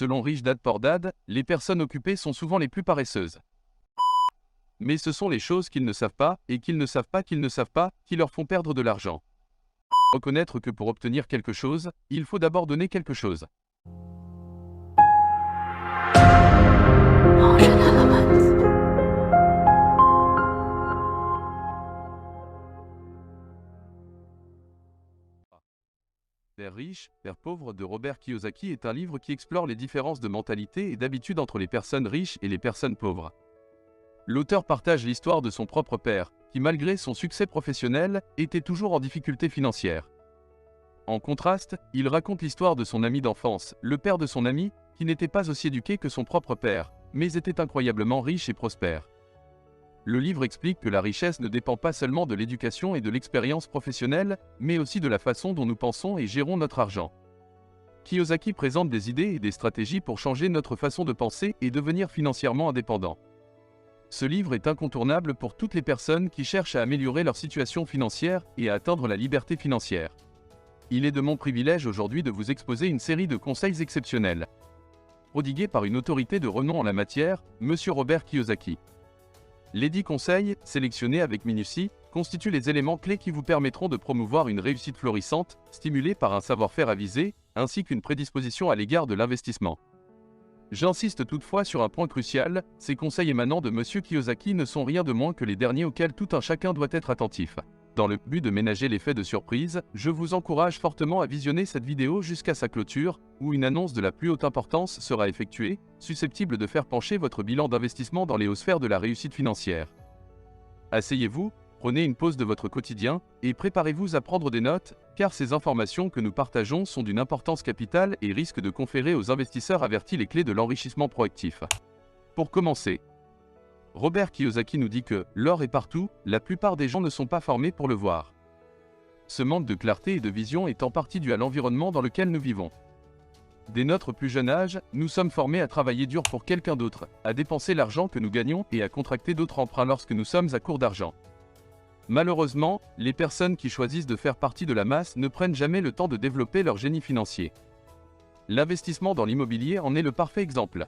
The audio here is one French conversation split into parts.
Selon Rich Dad Poor Dad, les personnes occupées sont souvent les plus paresseuses. Mais ce sont les choses qu'ils ne savent pas, et qu'ils ne savent pas qu'ils ne savent pas, qui leur font perdre de l'argent. Reconnaître que pour obtenir quelque chose, il faut d'abord donner quelque chose. Père riche, Père pauvre de Robert Kiyosaki est un livre qui explore les différences de mentalité et d'habitude entre les personnes riches et les personnes pauvres. L'auteur partage l'histoire de son propre père, qui malgré son succès professionnel, était toujours en difficulté financière. En contraste, il raconte l'histoire de son ami d'enfance, le père de son ami, qui n'était pas aussi éduqué que son propre père, mais était incroyablement riche et prospère. Le livre explique que la richesse ne dépend pas seulement de l'éducation et de l'expérience professionnelle, mais aussi de la façon dont nous pensons et gérons notre argent. Kiyosaki présente des idées et des stratégies pour changer notre façon de penser et devenir financièrement indépendant. Ce livre est incontournable pour toutes les personnes qui cherchent à améliorer leur situation financière et à atteindre la liberté financière. Il est de mon privilège aujourd'hui de vous exposer une série de conseils exceptionnels, prodigués par une autorité de renom en la matière, M. Robert Kiyosaki. Les 10 conseils, sélectionnés avec minutie, constituent les éléments clés qui vous permettront de promouvoir une réussite florissante, stimulée par un savoir-faire avisé, ainsi qu'une prédisposition à l'égard de l'investissement. J'insiste toutefois sur un point crucial, ces conseils émanant de M. Kiyosaki ne sont rien de moins que les derniers auxquels tout un chacun doit être attentif. Dans le but de ménager l'effet de surprise, je vous encourage fortement à visionner cette vidéo jusqu'à sa clôture, où une annonce de la plus haute importance sera effectuée, susceptible de faire pencher votre bilan d'investissement dans les hauts sphères de la réussite financière. Asseyez-vous, prenez une pause de votre quotidien, et préparez-vous à prendre des notes, car ces informations que nous partageons sont d'une importance capitale et risquent de conférer aux investisseurs avertis les clés de l'enrichissement proactif. Pour commencer, Robert Kiyosaki nous dit que « l'or est partout, la plupart des gens ne sont pas formés pour le voir ». Ce manque de clarté et de vision est en partie dû à l'environnement dans lequel nous vivons. Dès notre plus jeune âge, nous sommes formés à travailler dur pour quelqu'un d'autre, à dépenser l'argent que nous gagnons et à contracter d'autres emprunts lorsque nous sommes à court d'argent. Malheureusement, les personnes qui choisissent de faire partie de la masse ne prennent jamais le temps de développer leur génie financier. L'investissement dans l'immobilier en est le parfait exemple.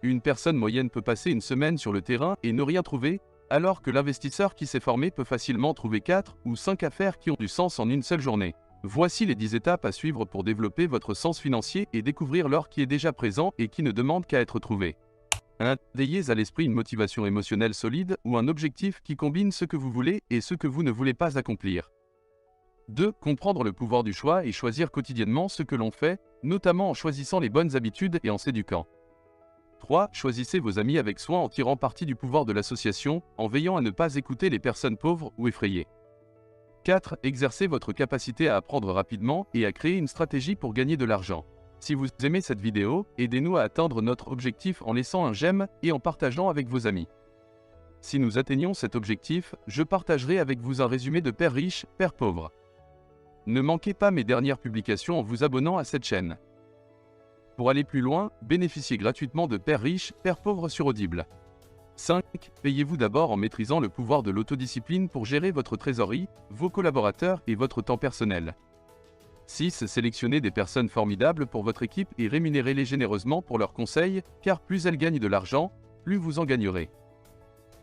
Une personne moyenne peut passer une semaine sur le terrain et ne rien trouver, alors que l'investisseur qui s'est formé peut facilement trouver 4 ou 5 affaires qui ont du sens en une seule journée. Voici les 10 étapes à suivre pour développer votre sens financier et découvrir l'or qui est déjà présent et qui ne demande qu'à être trouvé. 1. Ayez à l'esprit une motivation émotionnelle solide ou un objectif qui combine ce que vous voulez et ce que vous ne voulez pas accomplir. 2. Comprendre le pouvoir du choix et choisir quotidiennement ce que l'on fait, notamment en choisissant les bonnes habitudes et en s'éduquant. 3. Choisissez vos amis avec soin en tirant parti du pouvoir de l'association, en veillant à ne pas écouter les personnes pauvres ou effrayées. 4. Exercez votre capacité à apprendre rapidement et à créer une stratégie pour gagner de l'argent. Si vous aimez cette vidéo, aidez-nous à atteindre notre objectif en laissant un j'aime et en partageant avec vos amis. Si nous atteignons cet objectif, je partagerai avec vous un résumé de Père riche, Père pauvre. Ne manquez pas mes dernières publications en vous abonnant à cette chaîne. Pour aller plus loin, bénéficiez gratuitement de Père riche, Père pauvre sur Audible. 5. Payez-vous d'abord en maîtrisant le pouvoir de l'autodiscipline pour gérer votre trésorerie, vos collaborateurs et votre temps personnel. 6. Sélectionnez des personnes formidables pour votre équipe et rémunérez-les généreusement pour leurs conseils, car plus elles gagnent de l'argent, plus vous en gagnerez.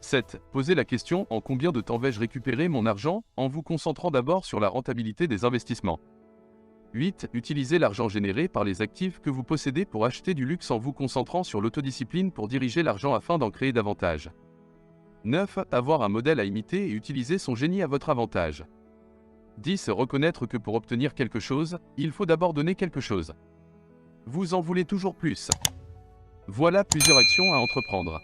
7. Posez la question « En combien de temps vais-je récupérer mon argent ?» en vous concentrant d'abord sur la rentabilité des investissements. 8. Utilisez l'argent généré par les actifs que vous possédez pour acheter du luxe en vous concentrant sur l'autodiscipline pour diriger l'argent afin d'en créer davantage. 9. Avoir un modèle à imiter et utiliser son génie à votre avantage. 10. Reconnaître que pour obtenir quelque chose, il faut d'abord donner quelque chose. Vous en voulez toujours plus. Voilà plusieurs actions à entreprendre.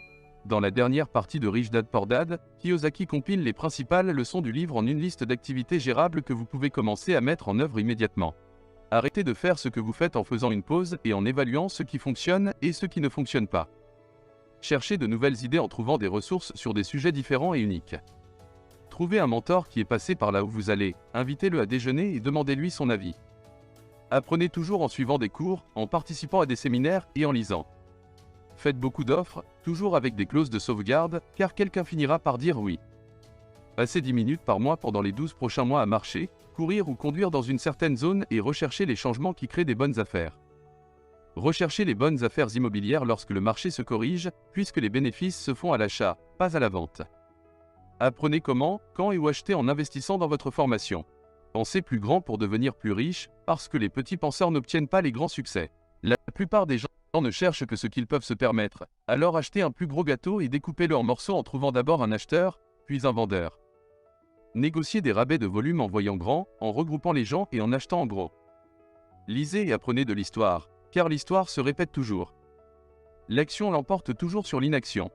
Dans la dernière partie de Rich Dad Poor Dad, Kiyosaki compile les principales leçons du livre en une liste d'activités gérables que vous pouvez commencer à mettre en œuvre immédiatement. Arrêtez de faire ce que vous faites en faisant une pause et en évaluant ce qui fonctionne et ce qui ne fonctionne pas. Cherchez de nouvelles idées en trouvant des ressources sur des sujets différents et uniques. Trouvez un mentor qui est passé par là où vous allez, invitez-le à déjeuner et demandez-lui son avis. Apprenez toujours en suivant des cours, en participant à des séminaires et en lisant. Faites beaucoup d'offres, toujours avec des clauses de sauvegarde, car quelqu'un finira par dire oui. Passez 10 minutes par mois pendant les 12 prochains mois à marcher, courir ou conduire dans une certaine zone et rechercher les changements qui créent des bonnes affaires. Recherchez les bonnes affaires immobilières lorsque le marché se corrige, puisque les bénéfices se font à l'achat, pas à la vente. Apprenez comment, quand et où acheter en investissant dans votre formation. Pensez plus grand pour devenir plus riche, parce que les petits penseurs n'obtiennent pas les grands succès. La plupart des gens ne cherchent que ce qu'ils peuvent se permettre, alors achetez un plus gros gâteau et découpez-le en morceaux en trouvant d'abord un acheteur, puis un vendeur. Négociez des rabais de volume en voyant grand, en regroupant les gens et en achetant en gros. Lisez et apprenez de l'histoire, car l'histoire se répète toujours. L'action l'emporte toujours sur l'inaction.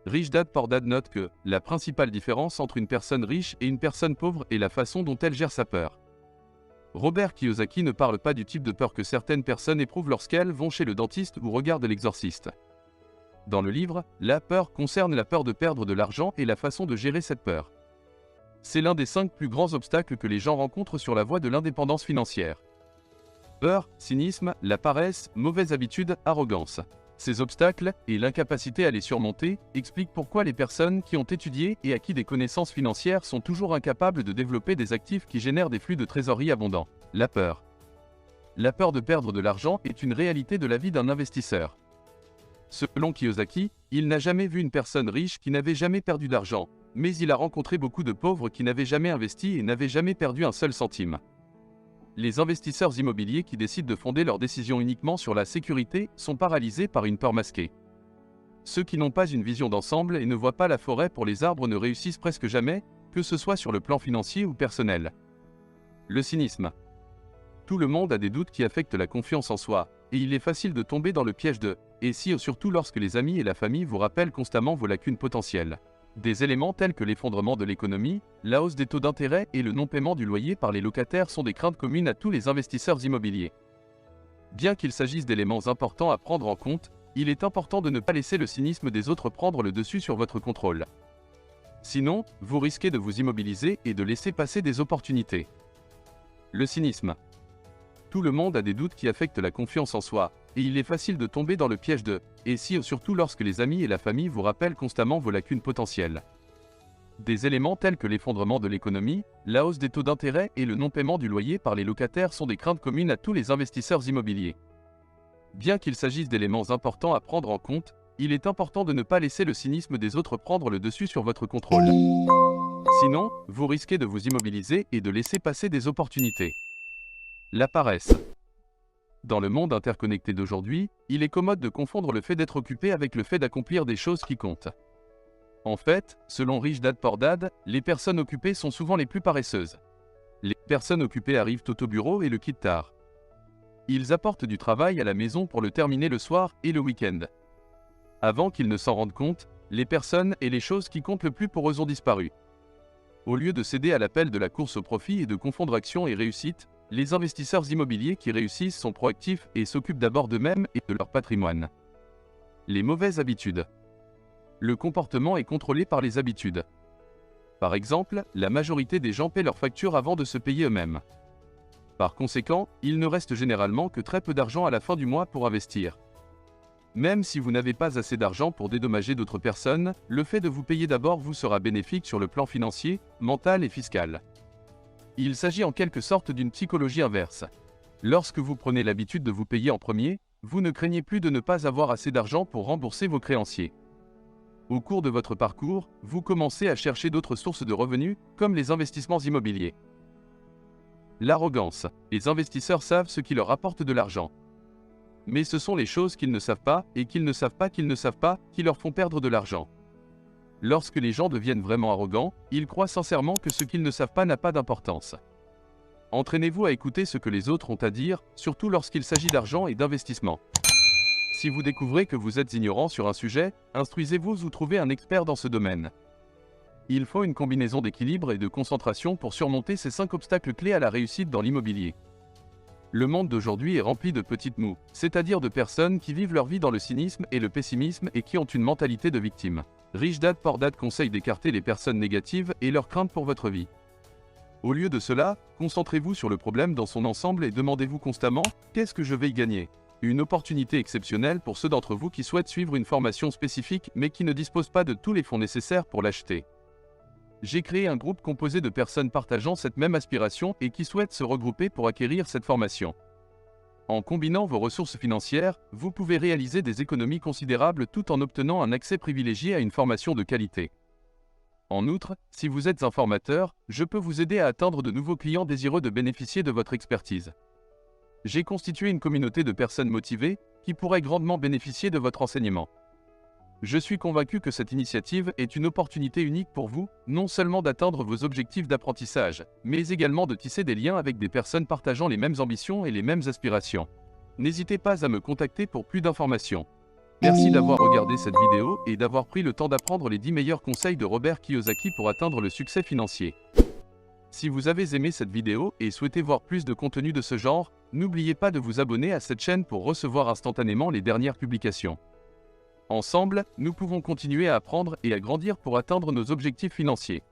Rich Dad Poor Dad note que la principale différence entre une personne riche et une personne pauvre est la façon dont elle gère sa peur. Robert Kiyosaki ne parle pas du type de peur que certaines personnes éprouvent lorsqu'elles vont chez le dentiste ou regardent l'exorciste. Dans le livre, la peur concerne la peur de perdre de l'argent et la façon de gérer cette peur. C'est l'un des 5 plus grands obstacles que les gens rencontrent sur la voie de l'indépendance financière. Peur, cynisme, la paresse, mauvaise habitude, arrogance. Ces obstacles, et l'incapacité à les surmonter, expliquent pourquoi les personnes qui ont étudié et acquis des connaissances financières sont toujours incapables de développer des actifs qui génèrent des flux de trésorerie abondants. La peur. La peur de perdre de l'argent est une réalité de la vie d'un investisseur. Selon Kiyosaki, il n'a jamais vu une personne riche qui n'avait jamais perdu d'argent, mais il a rencontré beaucoup de pauvres qui n'avaient jamais investi et n'avaient jamais perdu un seul centime. Les investisseurs immobiliers qui décident de fonder leurs décisions uniquement sur la sécurité sont paralysés par une peur masquée. Ceux qui n'ont pas une vision d'ensemble et ne voient pas la forêt pour les arbres ne réussissent presque jamais, que ce soit sur le plan financier ou personnel. Le cynisme. Tout le monde a des doutes qui affectent la confiance en soi, et il est facile de tomber dans le piège de « et si » surtout lorsque les amis et la famille vous rappellent constamment vos lacunes potentielles. Des éléments tels que l'effondrement de l'économie, la hausse des taux d'intérêt et le non-paiement du loyer par les locataires sont des craintes communes à tous les investisseurs immobiliers. Bien qu'il s'agisse d'éléments importants à prendre en compte, il est important de ne pas laisser le cynisme des autres prendre le dessus sur votre contrôle. Sinon, vous risquez de vous immobiliser et de laisser passer des opportunités. Le cynisme. Tout le monde a des doutes qui affectent la confiance en soi, et il est facile de tomber dans le piège de « et si » surtout lorsque les amis et la famille vous rappellent constamment vos lacunes potentielles. Des éléments tels que l'effondrement de l'économie, la hausse des taux d'intérêt et le non-paiement du loyer par les locataires sont des craintes communes à tous les investisseurs immobiliers. Bien qu'il s'agisse d'éléments importants à prendre en compte, il est important de ne pas laisser le cynisme des autres prendre le dessus sur votre contrôle. Sinon, vous risquez de vous immobiliser et de laisser passer des opportunités. La paresse. Dans le monde interconnecté d'aujourd'hui, il est commode de confondre le fait d'être occupé avec le fait d'accomplir des choses qui comptent. En fait, selon Rich Dad Poor Dad, les personnes occupées sont souvent les plus paresseuses. Les personnes occupées arrivent tôt au bureau et le quittent tard. Ils apportent du travail à la maison pour le terminer le soir et le week-end. Avant qu'ils ne s'en rendent compte, les personnes et les choses qui comptent le plus pour eux ont disparu. Au lieu de céder à l'appel de la course au profit et de confondre action et réussite, les investisseurs immobiliers qui réussissent sont proactifs et s'occupent d'abord d'eux-mêmes et de leur patrimoine. Les mauvaises habitudes. Le comportement est contrôlé par les habitudes. Par exemple, la majorité des gens paient leurs factures avant de se payer eux-mêmes. Par conséquent, il ne reste généralement que très peu d'argent à la fin du mois pour investir. Même si vous n'avez pas assez d'argent pour dédommager d'autres personnes, le fait de vous payer d'abord vous sera bénéfique sur le plan financier, mental et fiscal. Il s'agit en quelque sorte d'une psychologie inverse. Lorsque vous prenez l'habitude de vous payer en premier, vous ne craignez plus de ne pas avoir assez d'argent pour rembourser vos créanciers. Au cours de votre parcours, vous commencez à chercher d'autres sources de revenus, comme les investissements immobiliers. L'arrogance. Les investisseurs savent ce qui leur apporte de l'argent. Mais ce sont les choses qu'ils ne savent pas, et qu'ils ne savent pas qu'ils ne savent pas, qui leur font perdre de l'argent. Lorsque les gens deviennent vraiment arrogants, ils croient sincèrement que ce qu'ils ne savent pas n'a pas d'importance. Entraînez-vous à écouter ce que les autres ont à dire, surtout lorsqu'il s'agit d'argent et d'investissement. Si vous découvrez que vous êtes ignorant sur un sujet, instruisez-vous ou trouvez un expert dans ce domaine. Il faut une combinaison d'équilibre et de concentration pour surmonter ces 5 obstacles clés à la réussite dans l'immobilier. Le monde d'aujourd'hui est rempli de petites moues, c'est-à-dire de personnes qui vivent leur vie dans le cynisme et le pessimisme et qui ont une mentalité de victime. Rich Dad Poor Dad conseille d'écarter les personnes négatives et leurs craintes pour votre vie. Au lieu de cela, concentrez-vous sur le problème dans son ensemble et demandez-vous constamment « Qu'est-ce que je vais y gagner ?» Une opportunité exceptionnelle pour ceux d'entre vous qui souhaitent suivre une formation spécifique mais qui ne disposent pas de tous les fonds nécessaires pour l'acheter. J'ai créé un groupe composé de personnes partageant cette même aspiration et qui souhaitent se regrouper pour acquérir cette formation. En combinant vos ressources financières, vous pouvez réaliser des économies considérables tout en obtenant un accès privilégié à une formation de qualité. En outre, si vous êtes un formateur, je peux vous aider à atteindre de nouveaux clients désireux de bénéficier de votre expertise. J'ai constitué une communauté de personnes motivées qui pourraient grandement bénéficier de votre enseignement. Je suis convaincu que cette initiative est une opportunité unique pour vous, non seulement d'atteindre vos objectifs d'apprentissage, mais également de tisser des liens avec des personnes partageant les mêmes ambitions et les mêmes aspirations. N'hésitez pas à me contacter pour plus d'informations. Merci d'avoir regardé cette vidéo et d'avoir pris le temps d'apprendre les 10 meilleurs conseils de Robert Kiyosaki pour atteindre le succès financier. Si vous avez aimé cette vidéo et souhaitez voir plus de contenu de ce genre, n'oubliez pas de vous abonner à cette chaîne pour recevoir instantanément les dernières publications. Ensemble, nous pouvons continuer à apprendre et à grandir pour atteindre nos objectifs financiers.